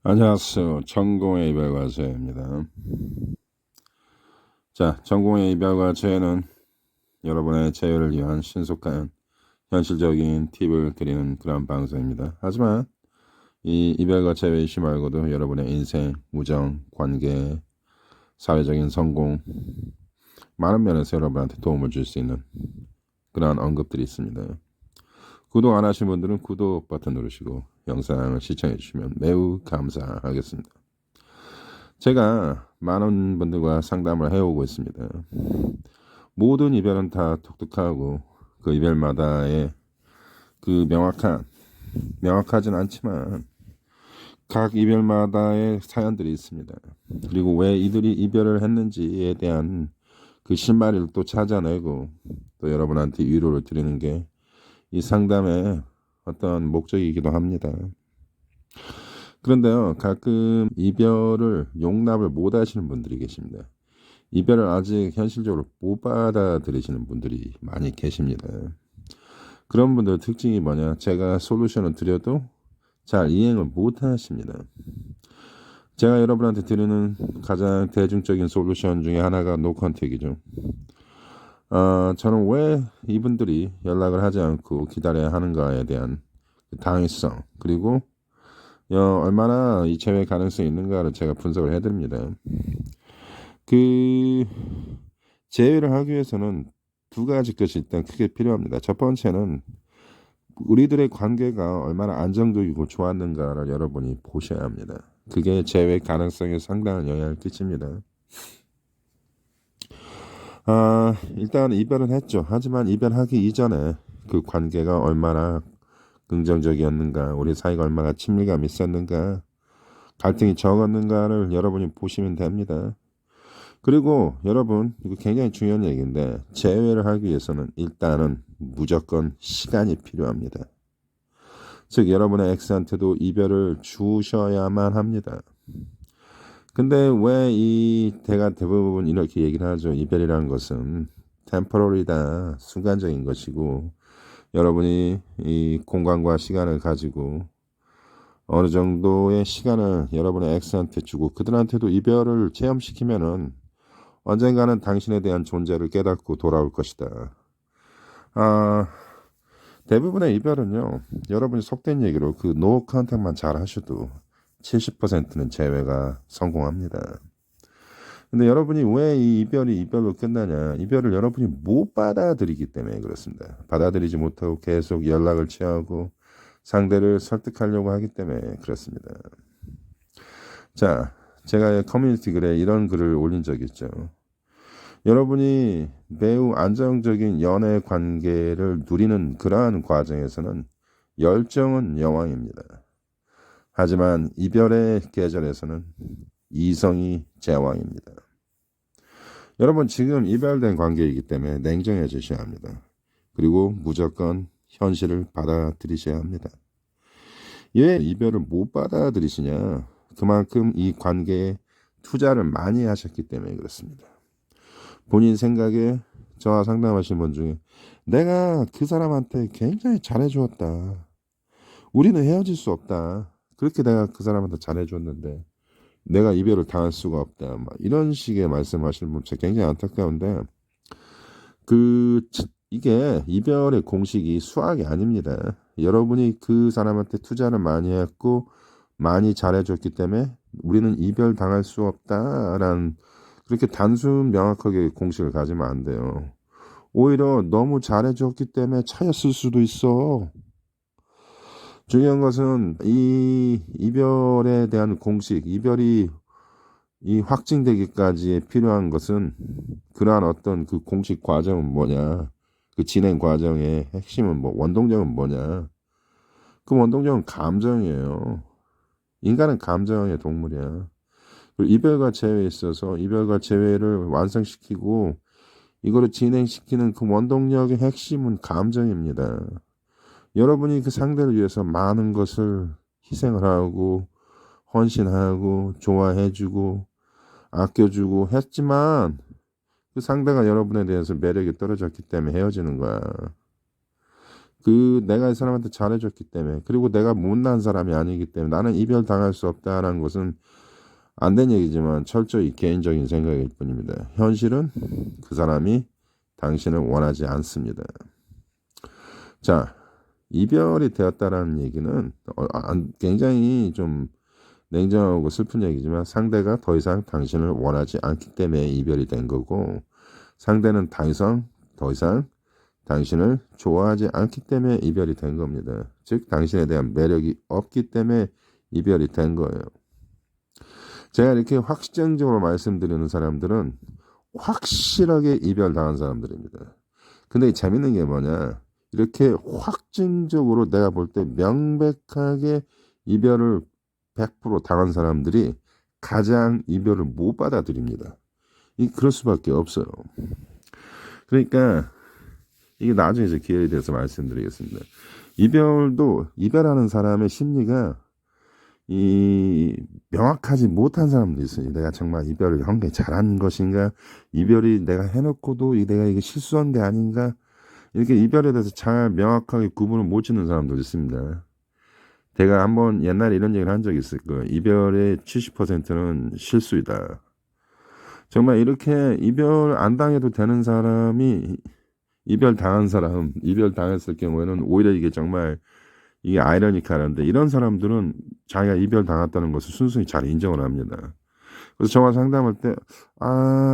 안녕하세요. 전공의 이별과제입니다. 자, 전공의 이별과제는 여러분의 재회를 위한 신속한 현실적인 팁을 드리는 그런 방송입니다. 하지만 이 이별과 재회 이슈 말고도 여러분의 인생, 우정, 관계, 사회적인 성공, 많은 면에서 여러분한테 도움을 줄 수 있는 그러한 언급들이 있습니다. 구독 안 하신 분들은 구독 버튼 누르시고 영상을 시청해 주시면 매우 감사하겠습니다. 제가 많은 분들과 상담을 해오고 있습니다. 모든 이별은 다 독특하고 그 이별마다의 그 명확하진 않지만 각 이별마다의 사연들이 있습니다. 그리고 왜 이들이 이별을 했는지에 대한 그 실마리를 또 찾아내고 또 여러분한테 위로를 드리는 게 이 상담의 어떤 목적이기도 합니다. 그런데요, 가끔 이별을 용납을 못 하시는 분들이 계십니다. 이별을 아직 현실적으로 못 받아들이시는 분들이 많이 계십니다. 그런 분들 특징이 뭐냐? 제가 솔루션을 드려도 잘 이행을 못 하십니다. 제가 여러분한테 드리는 가장 대중적인 솔루션 중에 하나가 노컨택이죠. 저는 왜 이분들이 연락을 하지 않고 기다려야 하는가에 대한 당위성, 그리고 얼마나 이 재회 가능성이 있는가를 제가 분석을 해드립니다. 그 재회를 하기 위해서는 두 가지 것이 일단 크게 필요합니다. 첫 번째는 우리들의 관계가 얼마나 안정적이고 좋았는가를 여러분이 보셔야 합니다. 그게 재회 가능성에 상당한 영향을 끼칩니다. 일단 이별은 했죠. 하지만 이별하기 이전에 그 관계가 얼마나 긍정적이었는가, 우리 사이가 얼마나 친밀감이 있었는가, 갈등이 적었는가를 여러분이 보시면 됩니다. 그리고 여러분, 이거 굉장히 중요한 얘기인데 재회를 하기 위해서는 일단은 무조건 시간이 필요합니다. 즉 여러분의 엑스한테도 이별을 주셔야만 합니다. 근데 왜 이 대부분 이렇게 얘기를 하죠. 이별이라는 것은 템포러리다, 순간적인 것이고 여러분이 이 공간과 시간을 가지고 어느 정도의 시간을 여러분의 엑스한테 주고 그들한테도 이별을 체험시키면은 언젠가는 당신에 대한 존재를 깨닫고 돌아올 것이다. 대부분의 이별은요, 여러분이 속된 얘기로 그 노 컨택만 잘 하셔도 70%는 재회가 성공합니다. 근데 여러분이 왜 이 이별이 이별로 끝나냐? 이별을 여러분이 못 받아들이기 때문에 그렇습니다. 받아들이지 못하고 계속 연락을 취하고 상대를 설득하려고 하기 때문에 그렇습니다. 자, 제가 커뮤니티 글에 이런 글을 올린 적이 있죠. 여러분이 매우 안정적인 연애 관계를 누리는 그러한 과정에서는 열정은 여왕입니다. 하지만 이별의 계절에서는 이성이 제왕입니다. 여러분 지금 이별된 관계이기 때문에 냉정해지셔야 합니다. 그리고 무조건 현실을 받아들이셔야 합니다. 왜 이별을 못 받아들이시냐? 그만큼 이 관계에 투자를 많이 하셨기 때문에 그렇습니다. 본인 생각에 저와 상담하신 분 중에 내가 그 사람한테 굉장히 잘해주었다. 우리는 헤어질 수 없다. 그렇게 내가 그 사람한테 잘해줬는데 내가 이별을 당할 수가 없다. 막 이런 식의 말씀하시는 분 굉장히 안타까운데 이게 이별의 공식이 수학이 아닙니다. 여러분이 그 사람한테 투자를 많이 했고 많이 잘해줬기 때문에 우리는 이별 당할 수 없다라는 그렇게 단순 명확하게 공식을 가지면 안 돼요. 오히려 너무 잘해줬기 때문에 차였을 수도 있어. 중요한 것은 이 이별에 대한 공식, 이별이 이 확증되기까지 필요한 것은 그러한 어떤 그 공식 과정은 뭐냐, 그 진행 과정의 핵심은 원동력은 뭐냐. 그 원동력은 감정이에요. 인간은 감정의 동물이야. 그리고 이별과 재회에 있어서 이별과 재회를 완성시키고 이거를 진행시키는 그 원동력의 핵심은 감정입니다. 여러분이 그 상대를 위해서 많은 것을 희생을 하고 헌신하고 좋아해주고 아껴주고 했지만 그 상대가 여러분에 대해서 매력이 떨어졌기 때문에 헤어지는 거야. 내가 이 사람한테 잘해줬기 때문에, 그리고 내가 못난 사람이 아니기 때문에 나는 이별 당할 수 없다라는 것은 안 된 얘기지만 철저히 개인적인 생각일 뿐입니다. 현실은 그 사람이 당신을 원하지 않습니다. 자, 이별이 되었다라는 얘기는 굉장히 좀 냉정하고 슬픈 얘기지만 상대가 더 이상 당신을 원하지 않기 때문에 이별이 된 거고, 상대는 더 이상 당신을 좋아하지 않기 때문에 이별이 된 겁니다. 즉 당신에 대한 매력이 없기 때문에 이별이 된 거예요. 제가 이렇게 확정적으로 말씀드리는 사람들은 확실하게 이별당한 사람들입니다. 근데 재밌는 게 뭐냐, 이렇게 확증적으로 내가 볼 때 명백하게 이별을 100% 당한 사람들이 가장 이별을 못 받아들입니다. 그럴 수밖에 없어요. 그러니까 이게 나중에 이제 기회에 대해서 말씀드리겠습니다. 이별하는 사람의 심리가 명확하지 못한 사람도 있어요. 내가 정말 이별을 한 게 잘한 것인가? 이별이 내가 해놓고도 내가 이게 실수한 게 아닌가? 이렇게 이별에 대해서 잘 명확하게 구분을 못 짓는 사람도 있습니다. 제가 한번 옛날에 이런 얘기를 한 적이 있을 거예요. 이별의 70%는 실수이다. 정말 이렇게 이별 안 당해도 되는 사람이 이별 당했을 경우에는 오히려 이게 정말 이게 아이러니컬한데, 이런 사람들은 자기가 이별 당했다는 것을 순순히 잘 인정을 합니다. 그래서 저와 상담할 때,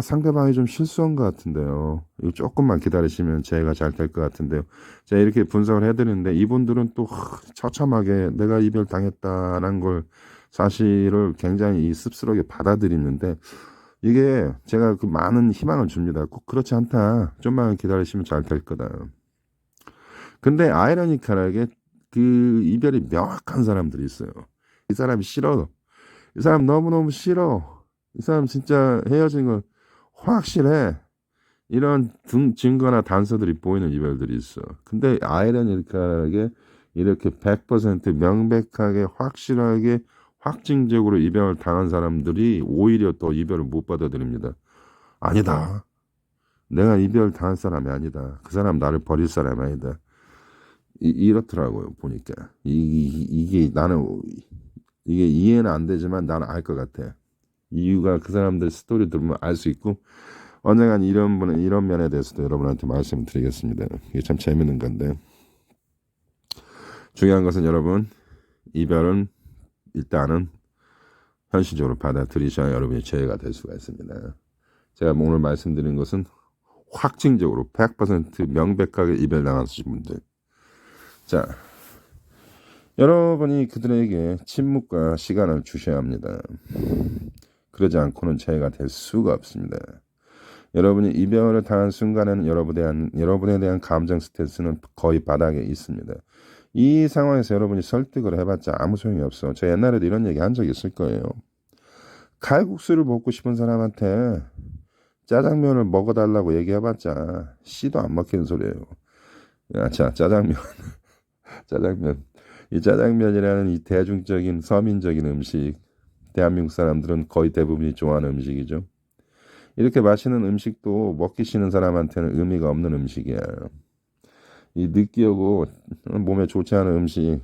상대방이 좀 실수한 것 같은데요. 이거 조금만 기다리시면 제가 잘 될 것 같은데요. 제가 이렇게 분석을 해드리는데, 이분들은 또 처참하게 내가 이별 당했다는 걸 사실을 굉장히 씁쓸하게 받아들이는데, 이게 제가 그 많은 희망을 줍니다. 꼭 그렇지 않다. 좀만 기다리시면 잘 될 거다. 근데 아이러니컬하게 그 이별이 명확한 사람들이 있어요. 이 사람이 싫어. 이 사람 너무너무 싫어. 이 사람 진짜 헤어진 건 확실해. 이런 증거나 단서들이 보이는 이별들이 있어. 근데 아이러니컬하게 이렇게 100% 명백하게 확실하게 확증적으로 이별을 당한 사람들이 오히려 더 이별을 못 받아들입니다. 아니다. 내가 이별 당한 사람이 아니다. 그 사람 나를 버릴 사람이 아니다. 이렇더라고요, 보니까. 이게 나는, 이게 이해는 안 되지만 나는 알 것 같아. 이유가 그 사람들 스토리 들으면 알 수 있고, 언젠간 이런 면에 대해서도 여러분한테 말씀을 드리겠습니다. 이게 참 재밌는 건데. 중요한 것은 여러분, 이별은 일단은 현실적으로 받아들이셔야 여러분의 죄가 될 수가 있습니다. 제가 오늘 말씀드린 것은 확증적으로 100% 명백하게 이별당하신 분들. 자, 여러분이 그들에게 침묵과 시간을 주셔야 합니다. 그러지 않고는 죄가 될 수가 없습니다. 여러분이 이별을 당한 순간에는 여러분에 대한 감정 스트레스는 거의 바닥에 있습니다. 이 상황에서 여러분이 설득을 해봤자 아무 소용이 없어. 저 옛날에도 이런 얘기 한 적이 있을 거예요. 칼국수를 먹고 싶은 사람한테 짜장면을 먹어달라고 얘기해봤자 씨도 안 먹히는 소리예요. 자, 짜장면. 이 짜장면이라는 이 대중적인 서민적인 음식, 대한민국 사람들은 거의 대부분이 좋아하는 음식이죠. 이렇게 맛있는 음식도 먹기 싫은 사람한테는 의미가 없는 음식이야. 이 느끼하고 몸에 좋지 않은 음식,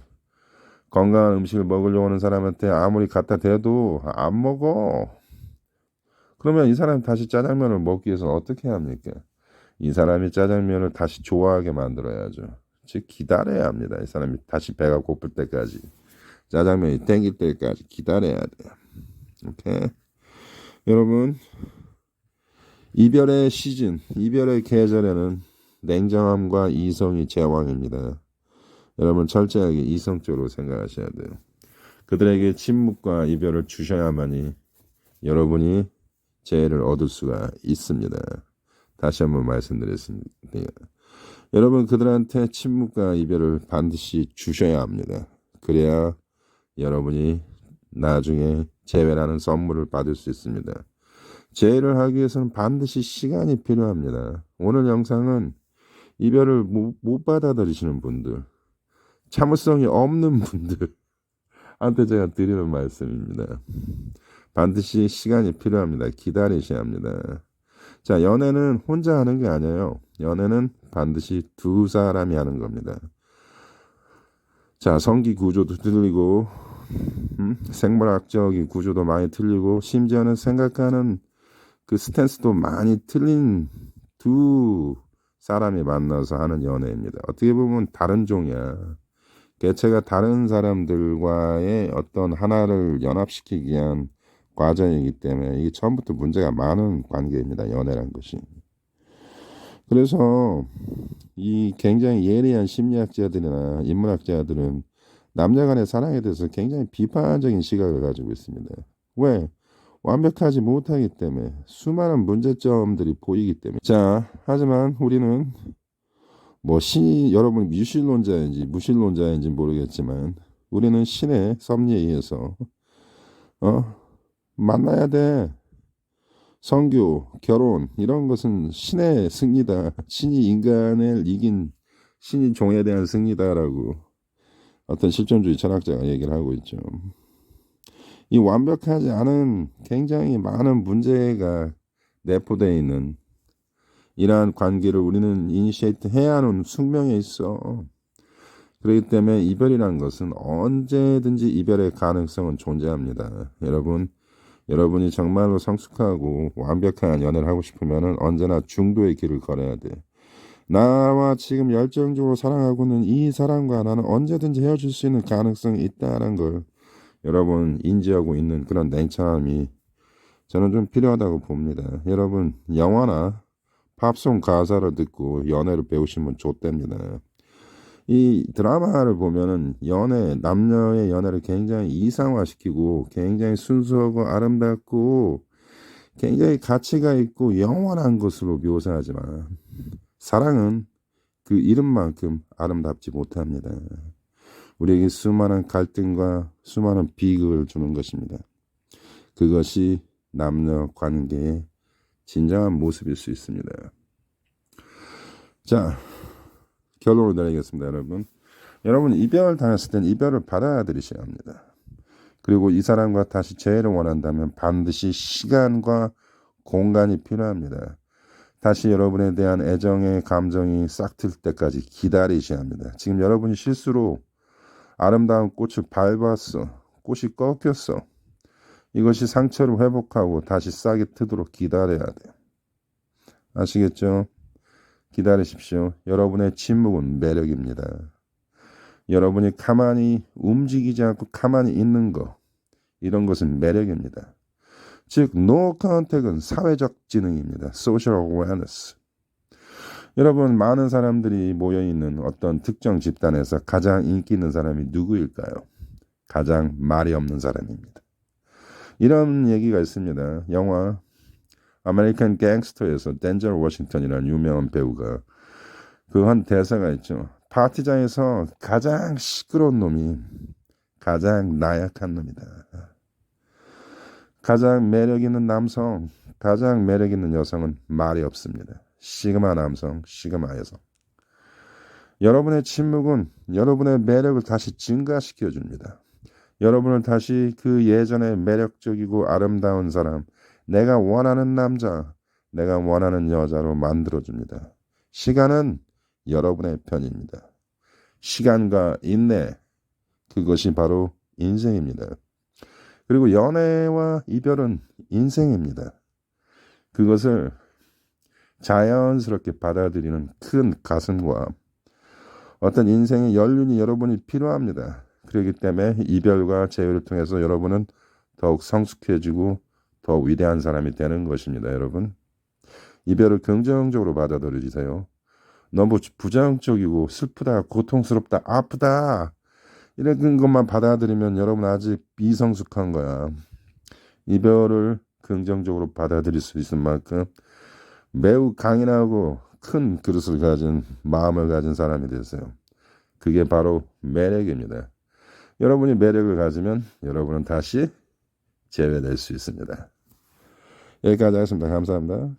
건강한 음식을 먹으려고 하는 사람한테 아무리 갖다 대도 안 먹어. 그러면 이 사람이 다시 짜장면을 먹기 위해서 어떻게 해야 합니까? 이 사람이 짜장면을 다시 좋아하게 만들어야죠. 즉 기다려야 합니다. 이 사람이 다시 배가 고플 때까지, 짜장면이 땡길 때까지 기다려야 돼요. 오케이? 여러분, 이별의 시즌, 이별의 계절에는 냉정함과 이성이 제왕입니다. 여러분 철저하게 이성적으로 생각하셔야 돼요. 그들에게 침묵과 이별을 주셔야만이 여러분이 재해를 얻을 수가 있습니다. 다시 한번 말씀드리겠습니다. 여러분 그들한테 침묵과 이별을 반드시 주셔야 합니다. 그래야 여러분이 나중에 재회라는 선물을 받을 수 있습니다. 재회를 하기 위해서는 반드시 시간이 필요합니다. 오늘 영상은 이별을 못 받아들이시는 분들, 참을성이 없는 분들한테 제가 드리는 말씀입니다. 반드시 시간이 필요합니다. 기다리셔야 합니다. 자, 연애는 혼자 하는 게 아니에요. 연애는 반드시 두 사람이 하는 겁니다. 자, 성기 구조도 틀리고, 생물학적인 구조도 많이 틀리고, 심지어는 생각하는 그 스탠스도 많이 틀린 두 사람이 만나서 하는 연애입니다. 어떻게 보면 다른 종이야. 개체가 다른 사람들과의 어떤 하나를 연합시키기 위한 과정이기 때문에 이게 처음부터 문제가 많은 관계입니다. 연애란 것이. 그래서 이 굉장히 예리한 심리학자들이나 인문학자들은 남녀 간의 사랑에 대해서 굉장히 비판적인 시각을 가지고 있습니다. 왜? 완벽하지 못하기 때문에 수많은 문제점들이 보이기 때문에. 자, 하지만 우리는 뭐 신이 여러분 유실론자인지 무신론자인지 모르겠지만 우리는 신의 섭리에 의해서 만나야 돼. 성교, 결혼 이런 것은 신의 승리다. 신이 인간을 이긴 신이 종에 대한 승리다라고 어떤 실존주의 철학자가 얘기를 하고 있죠. 이 완벽하지 않은 굉장히 많은 문제가 내포되어 있는 이러한 관계를 우리는 이니시에이트 해야 하는 숙명에 있어. 그렇기 때문에 이별이라는 것은 언제든지 이별의 가능성은 존재합니다. 여러분이 정말로 성숙하고 완벽한 연애를 하고 싶으면 언제나 중도의 길을 걸어야 돼. 나와 지금 열정적으로 사랑하고 있는 이 사람과 나는 언제든지 헤어질 수 있는 가능성이 있다는 걸 여러분 인지하고 있는 그런 냉철함이 저는 좀 필요하다고 봅니다. 여러분 영화나 팝송 가사를 듣고 연애를 배우시면 좋답니다. 이 드라마를 보면은 남녀의 연애를 굉장히 이상화시키고 굉장히 순수하고 아름답고 굉장히 가치가 있고 영원한 것으로 묘사하지만 사랑은 그 이름만큼 아름답지 못합니다. 우리에게 수많은 갈등과 수많은 비극을 주는 것입니다. 그것이 남녀 관계의 진정한 모습일 수 있습니다. 자, 결론을 내리겠습니다, 여러분. 여러분 이별을 당했을 땐 이별을 받아들이셔야 합니다. 그리고 이 사람과 다시 재회를 원한다면 반드시 시간과 공간이 필요합니다. 다시 여러분에 대한 애정의 감정이 싹틀 때까지 기다리셔야 합니다. 지금 여러분이 실수로 아름다운 꽃을 밟았어. 꽃이 꺾였어. 이것이 상처를 회복하고 다시 싹이 트도록 기다려야 돼요. 아시겠죠? 기다리십시오. 여러분의 침묵은 매력입니다. 여러분이 가만히 움직이지 않고 가만히 있는 것, 이런 것은 매력입니다. 즉, no contact은 사회적 지능입니다. social awareness. 여러분, 많은 사람들이 모여있는 어떤 특정 집단에서 가장 인기 있는 사람이 누구일까요? 가장 말이 없는 사람입니다. 이런 얘기가 있습니다. 영화 아메리칸 갱스터에서 덴젤 워싱턴이라는 유명한 배우가 그 한 대사가 있죠. 파티장에서 가장 시끄러운 놈이 가장 나약한 놈이다. 가장 매력 있는 남성, 가장 매력 있는 여성은 말이 없습니다. 시그마 남성, 시그마 여성. 여러분의 침묵은 여러분의 매력을 다시 증가시켜 줍니다. 여러분을 다시 그 예전의 매력적이고 아름다운 사람, 내가 원하는 남자, 내가 원하는 여자로 만들어줍니다. 시간은 여러분의 편입니다. 시간과 인내, 그것이 바로 인생입니다. 그리고 연애와 이별은 인생입니다. 그것을 자연스럽게 받아들이는 큰 가슴과 어떤 인생의 연륜이 여러분이 필요합니다. 그렇기 때문에 이별과 재회를 통해서 여러분은 더욱 성숙해지고 더욱 위대한 사람이 되는 것입니다. 여러분, 이별을 긍정적으로 받아들이세요. 너무 부정적이고 슬프다, 고통스럽다, 아프다 이런 것만 받아들이면 여러분 아직 미성숙한 거야. 이별을 긍정적으로 받아들일 수 있을 만큼 매우 강인하고 큰 그릇을 가진 마음을 가진 사람이 되세요. 그게 바로 매력입니다. 여러분이 매력을 가지면 여러분은 다시 재회될 수 있습니다. 여기까지 하겠습니다. 감사합니다.